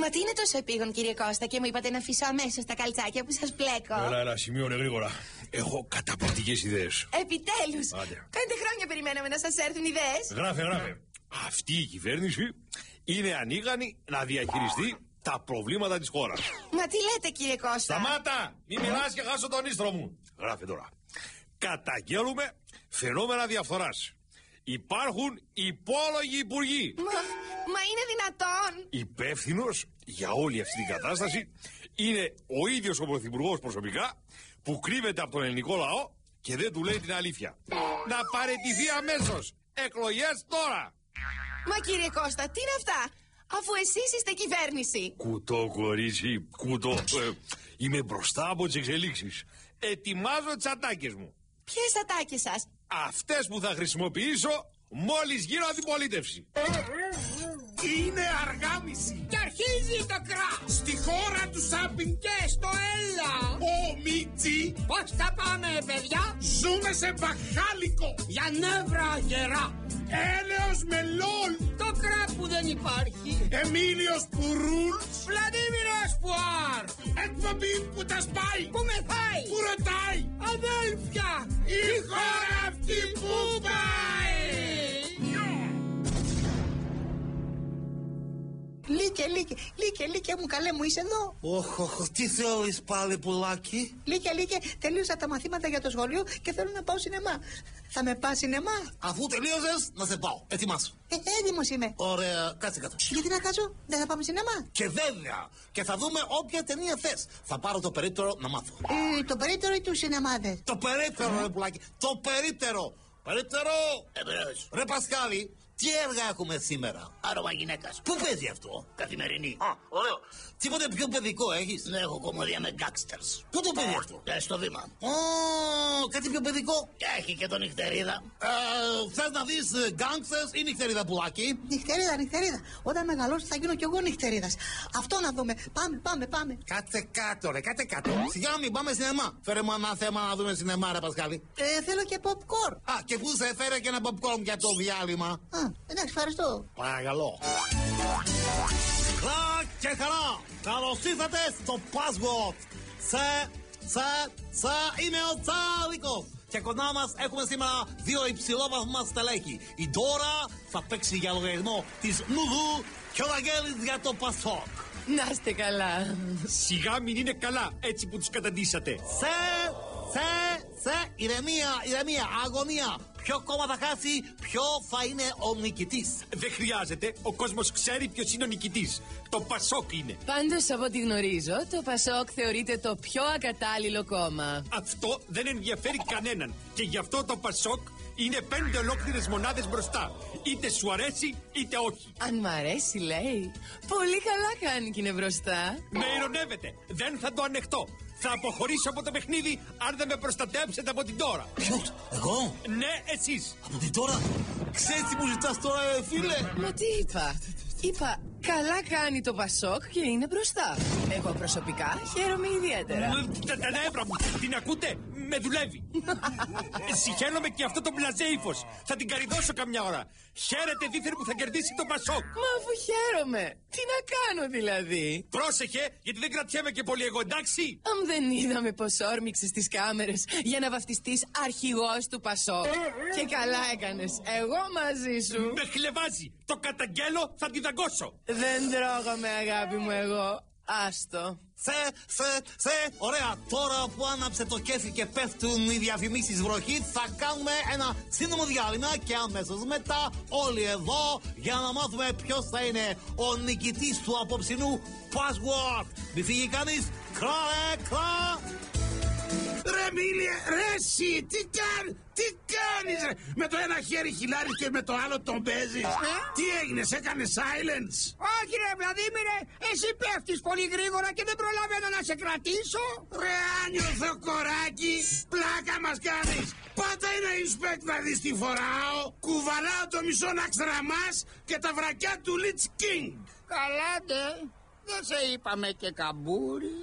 Μα τι είναι τόσο επίγον, κύριε Κώστα, και μου είπατε να αφήσω αμέσως τα καλτσάκια που σας πλέκω? Έλα, σημείωνε γρήγορα. Έχω καταπληκτικές ιδέες. Επιτέλους! 5 χρόνια περιμέναμε να σας έρθουν ιδέες. Γράφε. Αυτή η κυβέρνηση είναι ανίκανη να διαχειριστεί τα προβλήματα της χώρας. Μα τι λέτε, κύριε Κώστα? Σταμάτα! Μη μιλάς και χάσω τον ίστρο μου. Γράφε τώρα. Καταγγέλουμε φαινόμενα διαφθοράς. Υπάρχουν υπόλογοι υπουργοί. Μα είναι δυνατόν? Υπεύθυνος για όλη αυτή την κατάσταση είναι ο ίδιος ο Πρωθυπουργός προσωπικά, που κρύβεται από τον ελληνικό λαό και δεν του λέει την αλήθεια. Να παραιτηθεί αμέσως. Εκλογές τώρα. Μα κύριε Κώστα, τι είναι αυτά, αφού εσείς είστε κυβέρνηση? Κουτό, κορίτσι, κουτό. Είμαι μπροστά από τις εξελίξεις. Ετοιμάζω τις ατάκες μου. Ποιες ατάκες σας? Αυτές που θα χρησιμοποιήσω μόλις γίνω αντιπολίτευση. Είναι αργάμιση και αρχίζει το κράτος στη χώρα του σάμπινγκ και στο Έλλα. Ο Μίτσι. Πώς θα πάμε, παιδιά? Ζούμε σε μπαχάλικο για νεύρα γερά. Έλεος με λόλ. Το κράτ που δεν υπάρχει. Εμίλιος Πουρούλς. Βλαντίμηρος Πουάρ. Εκπομπή που τα σπάει. Που μεθάει. Που ρωτάει. Αδέλφια, η χώρα αυτή που πάει. Λίκε μου, καλέ μου, είσαι εδώ? Τι θέλεις πάλι, πουλάκι? Λίκε, τελείωσα τα μαθήματα για το σχολείο και θέλω να πάω σινεμά. Θα με πας σινεμά? Αφού τελείωσες, να σε πάω. Ετοιμάσου. Έτοιμος είμαι. Ωραία, κάτσε κάτω. Γιατί να κάτσω? Δεν θα πάμε σινεμά? Και βέβαια. Και θα δούμε όποια ταινία θες. Θα πάρω το περίπτερο να μάθω. Το περίπτερο ή του σινεμάδες? Το περίπτερο, ρε πουλάκι. Το περίπτερο. Περίπτερο. Ρε Πασχάλη, τι έργα έχουμε σήμερα? Άρωμα γυναίκας. Πού παίζει αυτό? Καθημερινή. Ωραίο. Τίποτε πιο παιδικό έχεις? Ναι, έχω κομμωδία με γκάξτερς. Πού το παίζει αυτό? Στο βήμα. Κάτι πιο παιδικό? Και έχει και τον νυχτερίδα. Θες να δεις γκάξτερς ή νυχτερίδα, πουλάκι? Νυχτερίδα. Όταν μεγαλώσω θα γίνω κι εγώ νυχτερίδας. Αυτό να δούμε. Πάμε. Κάτσε κάτω, ρε, κάτσε κάτω. Σιγά μην πάμε σινεμά. Φέρε μου ένα θέμα να δούμε σινεμά, ρε Πασχάλη. Θέλω και popcorn. Και πού σε φέρε και ένα popcorn για το διάλειμμα? Εντάξει, ευχαριστώ. Παρακαλώ. Χλά και χαρά. Καλώς ήρθατε στο Password. Είμαι ο Τσάδικος. Και κοντά μας έχουμε σήμερα δύο υψηλόβαθμα στελέχη. Η Ντόρα θα παίξει για λογαριασμό της Νουδού και ο Βαγγέλης για το Πασόκ. Να είστε καλά. Σιγά μην είναι καλά έτσι που τους καταντήσατε. Ηρεμία, αγωνία. Ποιο κόμμα θα χάσει, ποιο θα είναι ο νικητής? Δεν χρειάζεται, ο κόσμος ξέρει ποιος είναι ο νικητής. Το Πασόκ είναι. Πάντως από ό,τι γνωρίζω, το Πασόκ θεωρείται το πιο ακατάλληλο κόμμα. Αυτό δεν ενδιαφέρει κανέναν. Και γι' αυτό το Πασόκ είναι 5 ολόκληρες μονάδες μπροστά. Είτε σου αρέσει είτε όχι. Αν μ' αρέσει, λέει. Πολύ καλά κάνει και είναι μπροστά. Με ειρωνεύετε. Δεν θα το ανεχτώ. Θα αποχωρήσω από το παιχνίδι αν δεν με προστατέψετε από την Ντόρα. Ποιος? Εγώ? Ναι, εσείς. Από την Ντόρα? Ξέρεις τι μου ζητάς τώρα, φίλε? Μα τι είπα? Είπα, καλά κάνει το Πασόκ και είναι μπροστά. Εγώ προσωπικά χαίρομαι ιδιαίτερα. Τα νεύρα μου, την ακούτε? Με δουλεύει. Συχαίνομαι και αυτό το μπλαζέ ύφος. Θα την καριδώσω καμιά ώρα. Χαίρετε δίθεν που θα κερδίσει το Πασόκ. Μα αφού χαίρομαι, τι να κάνω δηλαδή? Πρόσεχε, γιατί δεν κρατιέμαι και πολύ εγώ, εντάξει? Αν δεν είδαμε πως όρμηξες τις κάμερες για να βαφτιστείς αρχηγός του Πασόκ. Και καλά έκανες, εγώ μαζί σου. Με χλεβάζει, το καταγγέλω, θα τη δαγκώσω. Δεν τρώγαμε αγάπη μου εγώ. Άστο. Ωραία, τώρα που άναψε το κέφι και πέφτουν οι διαφημίσεις βροχή, θα κάνουμε ένα σύντομο διάλειμμα και αμέσως μετά όλοι εδώ για να μάθουμε ποιος θα είναι ο νικητής του απόψινού Password. Μη φύγει κανείς. Κλα. Ρε Μίλια, ρε εσύ, τι κάνεις ρε? Με το ένα χέρι χιλάρεις και με το άλλο τον παίζεις. Τι έγινες, έκανε silence? Όχι ρε Βλαδίμηρε, εσύ πέφτεις πολύ γρήγορα και δεν προλαβαίνω να σε κρατήσω. Ρε άνιωθο κοράκι, πλάκα μας κάνεις. Πάτα ένα inspect να δεις τι φοράω. Κουβαλάω το μισό να ξραμάς και τα βρακιά του Lich King. Καλάτε, δεν σε είπαμε και καμπούρι.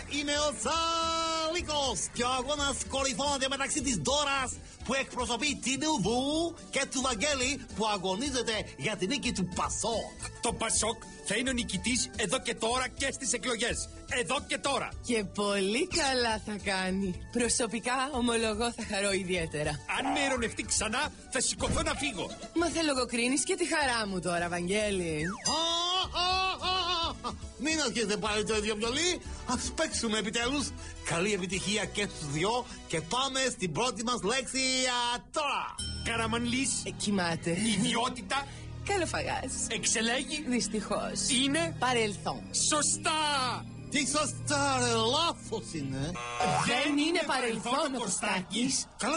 Είμαι ο Τσάλ τελικώς και ο αγώνας κορυφώνεται μεταξύ της Ντόρας που εκπροσωπεί την Ουδού και του Βαγγέλη που αγωνίζεται για την νίκη του Πασόκ. Το Πασόκ θα είναι ο νικητής εδώ και τώρα και στις εκλογές. Εδώ και τώρα. Και πολύ καλά θα κάνει. Προσωπικά ομολογώ θα χαρώ ιδιαίτερα. Αν με ειρωνευτεί ξανά θα σηκωθώ να φύγω. Μα θα λογοκρίνεις και τη χαρά μου τώρα, Βαγγέλη. Μην αρχίσετε πάλι το ίδιο βιολί. Ας παίξουμε επιτέλους. Καλή επιτυχία και στους δυο. Και πάμε στην πρώτη μας λέξη τώρα. Καραμανλής. Κοιμάται. Ιδιότητα. Καλοφαγάς. Εξελέγει. Δυστυχώς. Είναι. Παρελθόν. Σωστά. Τι σωστά ρε, λάθος είναι. Δεν είναι παρελθόν ο Κωστάκης. Καλά,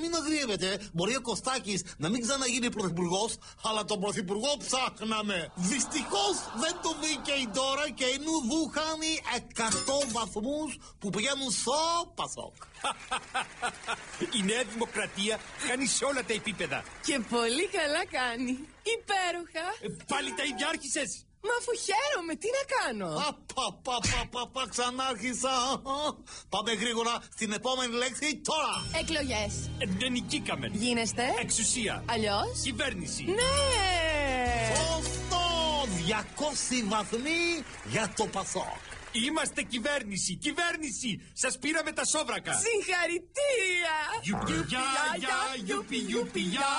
μην αγριεύετε. Μπορεί ο Κωστάκης να μην ξαναγίνει πρωθυπουργός, αλλά τον πρωθυπουργό ψάχναμε. Δυστυχώς δεν το βρήκε η Ντόρα και η Ουδού χάνει 100 βαθμούς που πηγαίνουν στο Πασόκ. Η Νέα Δημοκρατία χάνει σε όλα τα επίπεδα. Και πολύ καλά κάνει. Υπέροχα. Πάλι τα ίδια άρχισες. Μα αφού χαίρομαι, τι να κάνω. Ξανά άρχισα. Πάμε γρήγορα στην επόμενη λέξη τώρα. Εκλογές. Δεν νικήκαμε. Γίνεστε. Εξουσία. Αλλιώς. Κυβέρνηση. Ναι. Σωστό. 200 βαθμοί για το Πασόκ. Είμαστε κυβέρνηση. Σας πήραμε τα σόβρακα. Συγχαρητήρια. Γιουπι-γιά.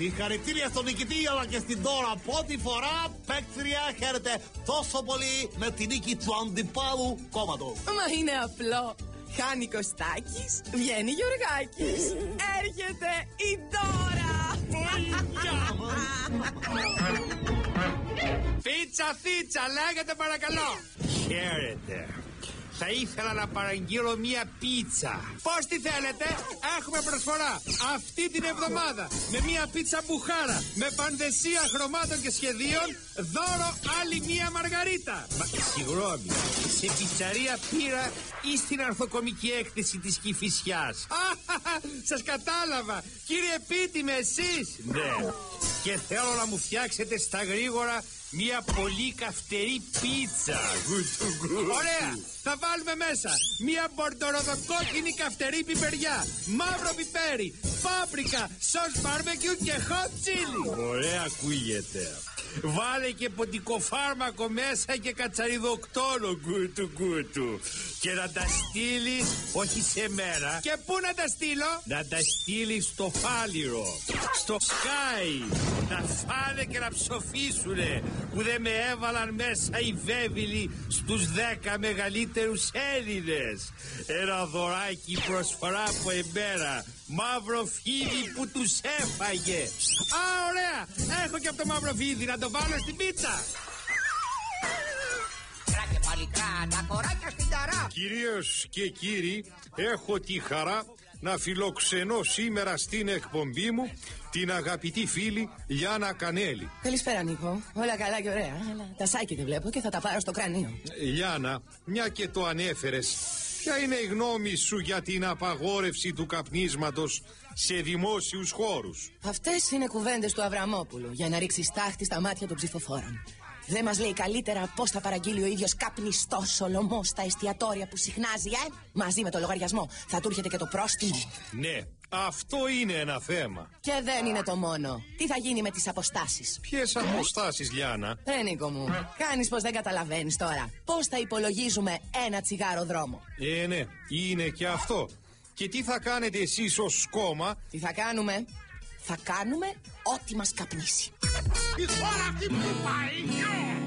Συγχαρητήρια στον νικητή αλλά και στην Ντόρα. Πρώτη φορά παίκτρια χαίρεται τόσο πολύ με την νίκη του αντιπάλου κόμματος. Μα είναι απλό. Χάνει Κωστάκης, βγαίνει Γιωργάκης. Έρχεται η Ντόρα. Φίτσα, λέγατε παρακαλώ. Χαίρετε. Θα ήθελα να παραγγείλω μία πίτσα. Πώς τη θέλετε? Έχουμε προσφορά αυτή την εβδομάδα με μία πίτσα μπουχάρα με πανδεσία χρωμάτων και σχεδίων, δώρο άλλη μία μαργαρίτα. Μα συγγνώμη, σε πιτσαρία πήρα ή στην αρθοκομική έκθεση της Κηφισιάς? Σας κατάλαβα. Κύριε Πίτιμε, εσείς? Ναι. Και θέλω να μου φτιάξετε στα γρήγορα μία πολύ καυτερή πίτσα. Ωραία. Θα βάλουμε μέσα μία μπορντοροδοκόκκινη καυτερή πιπεριά, μαύρο πιπέρι, πάπρικα, σος μπάρμπεκιου και hot chili. Ωραία ακούγεται. Βάλε και ποντικοφάρμακο μέσα και κατσαριδοκτόνο κούτου. Και να τα στείλεις όχι σε μέρα. Και πού να τα στείλω? Να τα στείλεις στο Φάληρο, στο Sky. Να φάνε και να ψοφήσουνε που δεν με έβαλαν μέσα οι βέβυλοι στους 10 μεγαλύτερους Έλληνες. Ένα δωράκι προσφορά από εμένα. Μαύρο φίδι που τους έφαγε. Α, ωραία. Έχω και από το μαύρο φίδι να το βάλω στην πίτσα. Κράτε παλικρά τα κοράκια στην ταρά. Κυρίες και κύριοι, έχω τη χαρά να φιλοξενώ σήμερα στην εκπομπή μου την αγαπητή φίλη Λιάννα Κανέλη. Καλησπέρα, Νίκο. Όλα καλά και ωραία. Αλλά τα σάκι δεν βλέπω και θα τα πάρω στο κρανίο. Λιάννα, μια και το ανέφερες, ποια είναι η γνώμη σου για την απαγόρευση του καπνίσματος σε δημόσιους χώρους? Αυτές είναι κουβέντες του Αβραμόπουλου για να ρίξει στάχτη στα μάτια των ψηφοφόρων. Δεν μας λέει καλύτερα πώς θα παραγγείλει ο ίδιος καπνιστός Σολωμός στα εστιατόρια που συχνάζει, μαζί με το λογαριασμό. Θα του έρχεται και το πρόστιμο. Ναι, αυτό είναι ένα θέμα. Και δεν είναι το μόνο. Τι θα γίνει με τις αποστάσεις? Ποιες αποστάσεις, Λιάννα? Νίκο μου, κάνεις πως δεν καταλαβαίνεις τώρα. Πώς θα υπολογίζουμε ένα τσιγάρο δρόμο? Ναι, είναι και αυτό. Και τι θα κάνετε εσείς ως κόμμα? Τι θα κάνουμε? Θα κάνουμε ό,τι μας καπνίσει. Η χώρα αυτή που πάει.